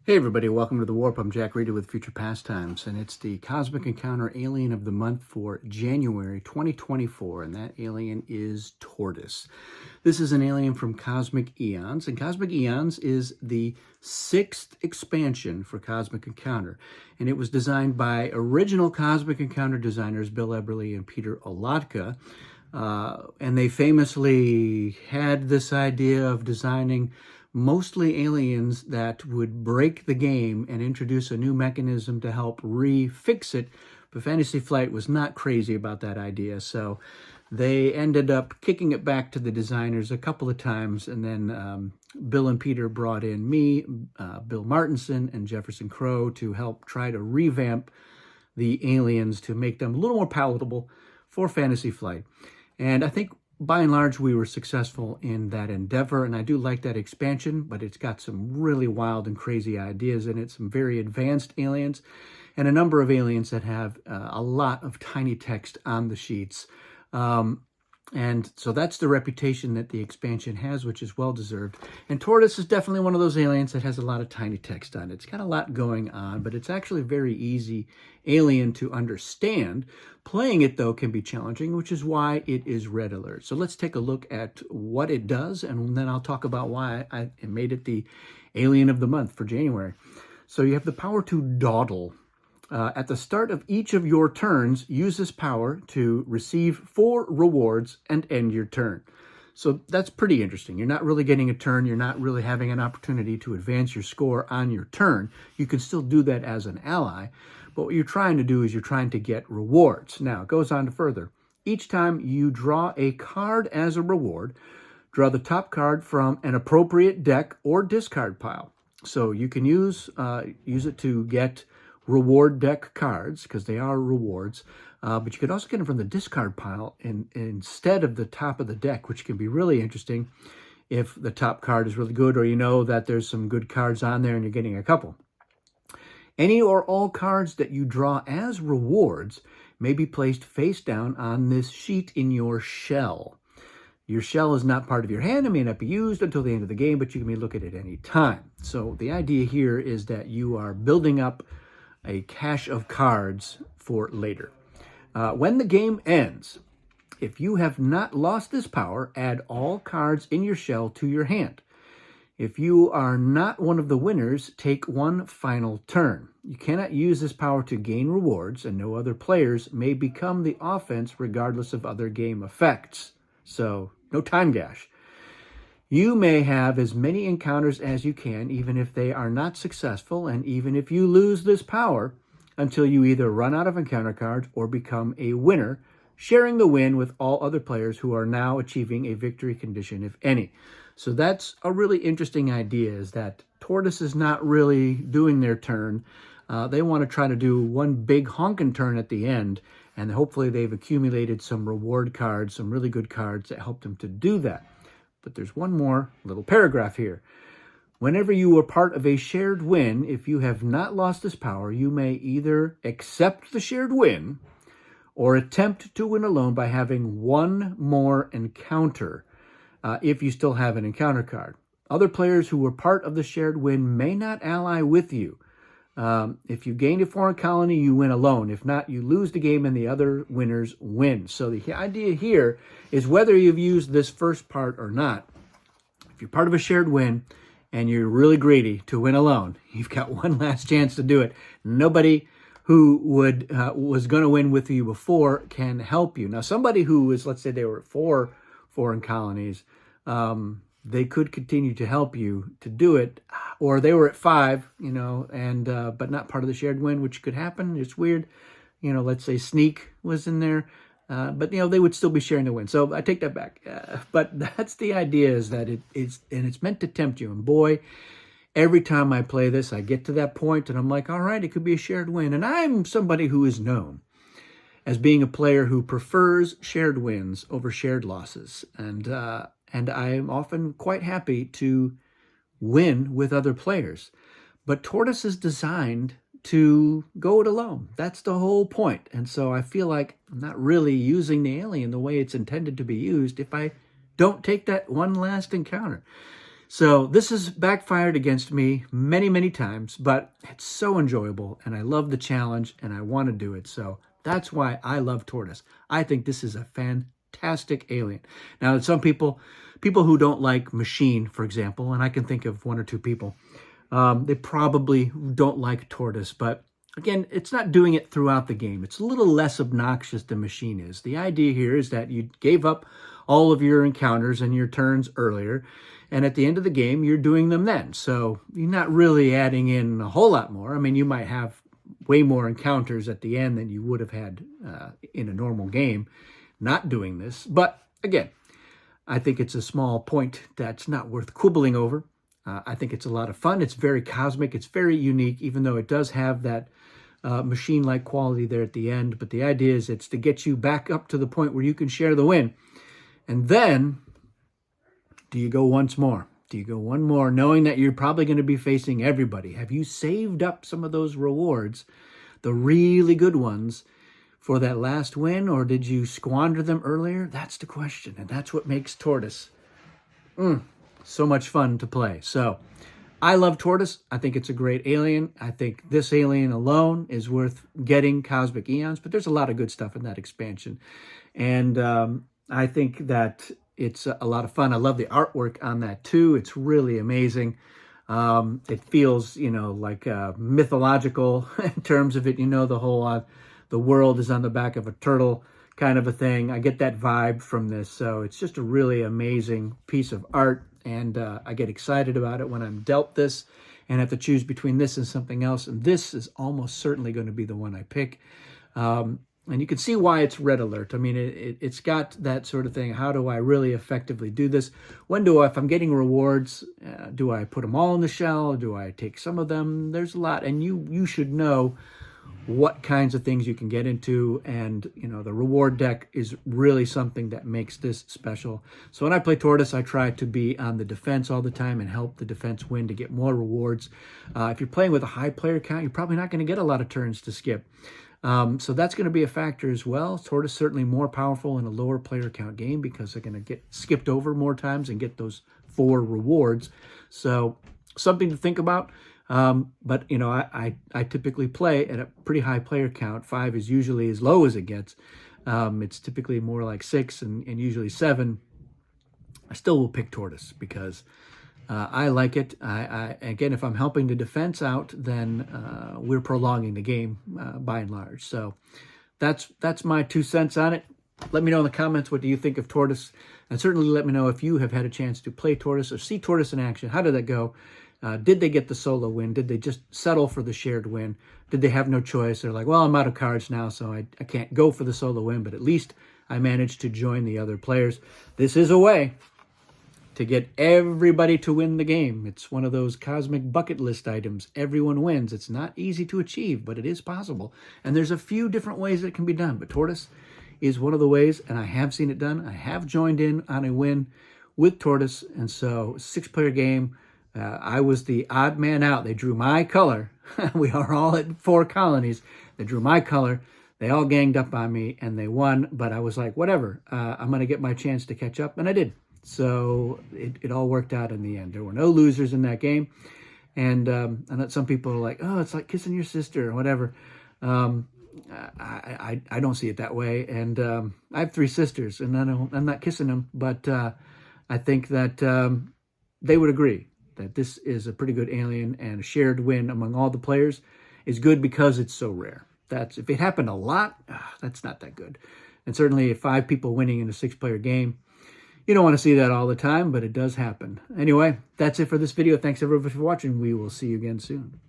Hey everybody, welcome to The Warp. I'm Jack Reeder with Future Pastimes, and it's the Cosmic Encounter Alien of the Month for January 2024, and that alien is Tortoise. This is an alien from Cosmic Eons, and Cosmic Eons is the 6th expansion for Cosmic Encounter, and it was designed by original Cosmic Encounter designers Bill Eberly and Peter Olatka, and they famously had this idea of designing mostly aliens that would break the game and introduce a new mechanism to help refix it. But Fantasy Flight was not crazy about that idea, so they ended up kicking it back to the designers a couple of times, and then Bill and Peter brought in me, Bill Martinson, and Jefferson Crow to help try to revamp the aliens to make them a little more palatable for Fantasy Flight. And I think by and large, we were successful in that endeavor, and I do like that expansion, but it's got some really wild and crazy ideas in it, some very advanced aliens, and a number of aliens that have a lot of tiny text on the sheets. And so that's the reputation that the expansion has, which is well-deserved. And Tortoise is definitely one of those aliens that has a lot of tiny text on it. It's got a lot going on, but it's actually a very easy alien to understand. Playing it, though, can be challenging, which is why it is red alert. So let's take a look at what it does, and then I'll talk about why I made it the alien of the month for January. So you have the power to dawdle. At the start of each of your turns, use this power to receive 4 rewards and end your turn. So that's pretty interesting. You're not really getting a turn. You're not really having an opportunity to advance your score on your turn. You can still do that as an ally. But what you're trying to do is you're trying to get rewards. Now, it goes on to further. Each time you draw a card as a reward, draw the top card from an appropriate deck or discard pile. So you can use it to get reward deck cards, because they are rewards, but you could also get them from the discard pile instead of the top of the deck, which can be really interesting if the top card is really good, or you know that there's some good cards on there and you're getting a couple. Any or all cards that you draw as rewards may be placed face down on this sheet in your shell. Your shell is not part of your hand and may not be used until the end of the game, but you can look at it any time. So the idea here is that you are building up a cache of cards for later. When the game ends, if you have not lost this power, add all cards in your shell to your hand. If you are not one of the winners, take one final turn. You cannot use this power to gain rewards, and no other players may become the offense regardless of other game effects. So, no time dash. You may have as many encounters as you can, even if they are not successful, and even if you lose this power, until you either run out of encounter cards or become a winner, sharing the win with all other players who are now achieving a victory condition, if any. So that's a really interesting idea, is that Tortoise is not really doing their turn. They want to try to do one big honkin' turn at the end, and hopefully they've accumulated some reward cards, some really good cards that help them to do that. But there's one more little paragraph here. Whenever you are part of a shared win, if you have not lost this power, you may either accept the shared win or attempt to win alone by having one more encounter, if you still have an encounter card. Other players who were part of the shared win may not ally with you. If you gain a foreign colony, you win alone. If not, you lose the game and the other winners win. So the idea here is whether you've used this first part or not, if you're part of a shared win and you're really greedy to win alone, you've got one last chance to do it. Nobody who was going to win with you before can help you. Now, somebody who is, let's say they were at 4 foreign colonies, they could continue to help you to do it, or they were at 5, and but not part of the shared win, which could happen. It's weird. Let's say Sneak was in there, but they would still be sharing the win. So I take that back. But that's the idea, is that it's meant to tempt you. And boy, every time I play this, I get to that point and I'm like, all right, it could be a shared win. And I'm somebody who is known as being a player who prefers shared wins over shared losses. And I am often quite happy to win with other players. But Tortoise is designed to go it alone. That's the whole point. And so I feel like I'm not really using the alien the way it's intended to be used if I don't take that one last encounter. So this has backfired against me many, many times, but it's so enjoyable, and I love the challenge, and I want to do it. So that's why I love Tortoise. I think this is a fantastic alien. Now, some people who don't like Machine, for example, and I can think of one or two people, they probably don't like Tortoise, but again, it's not doing it throughout the game. It's a little less obnoxious than Machine is. The idea here is that you gave up all of your encounters and your turns earlier, and at the end of the game, you're doing them then. So you're not really adding in a whole lot more. I mean, you might have way more encounters at the end than you would have had in a normal game not doing this. But again, I think it's a small point that's not worth quibbling over. I think it's a lot of fun. It's very cosmic. It's very unique, even though it does have that machine-like quality there at the end. But the idea is it's to get you back up to the point where you can share the win. And then, do you go once more? Do you go one more, knowing that you're probably going to be facing everybody? Have you saved up some of those rewards, the really good ones, for that last win, or did you squander them earlier? That's the question, and that's what makes Tortoise so much fun to play. So I love Tortoise. I think it's a great alien. I think this alien alone is worth getting Cosmic Eons, but there's a lot of good stuff in that expansion. And I think that it's a lot of fun. I love the artwork on that too. It's really amazing. It feels, like mythological in terms of it. The whole the world is on the back of a turtle kind of a thing. I get that vibe from this. So it's just a really amazing piece of art. And I get excited about it when I'm dealt this and have to choose between this and something else. And this is almost certainly going to be the one I pick. And you can see why it's red alert. I mean, it's got that sort of thing. How do I really effectively do this? If I'm getting rewards, do I put them all in the shell? Do I take some of them? There's a lot. And you should know what kinds of things you can get into. And, the reward deck is really something that makes this special. So when I play Tortoise, I try to be on the defense all the time and help the defense win to get more rewards. If you're playing with a high player count, you're probably not going to get a lot of turns to skip. So that's going to be a factor as well. Tortoise certainly more powerful in a lower player count game because they're going to get skipped over more times and get those 4 rewards. So something to think about. But I typically play at a pretty high player count. 5 is usually as low as it gets. It's typically more like 6 and usually 7. I still will pick Tortoise because I like it. Again, if I'm helping the defense out, then we're prolonging the game by and large. So that's my 2 cents on it. Let me know in the comments, what do you think of Tortoise? And certainly let me know if you have had a chance to play Tortoise or see Tortoise in action. How did that go? Did they get the solo win? Did they just settle for the shared win? Did they have no choice? They're like, well, I'm out of cards now, so I can't go for the solo win, but at least I managed to join the other players. This is a way to get everybody to win the game. It's one of those cosmic bucket list items. Everyone wins. It's not easy to achieve, but it is possible. And there's a few different ways that it can be done, but Tortoise is one of the ways, and I have seen it done. I have joined in on a win with Tortoise, and so 6-player game. I was the odd man out. They drew my color. We are all at 4 colonies. They drew my color. They all ganged up on me, and they won. But I was like, whatever. I'm going to get my chance to catch up, and I did. So it all worked out in the end. There were no losers in that game. And I know some people are like, oh, it's like kissing your sister or whatever. I don't see it that way. And I have 3 sisters, and I'm not kissing them. But I think that they would agree that this is a pretty good alien, and a shared win among all the players is good because it's so rare. If it happened a lot, that's not that good. And certainly 5 people winning in a 6-player game, you don't want to see that all the time, but it does happen. Anyway, that's it for this video. Thanks everybody for watching. We will see you again soon.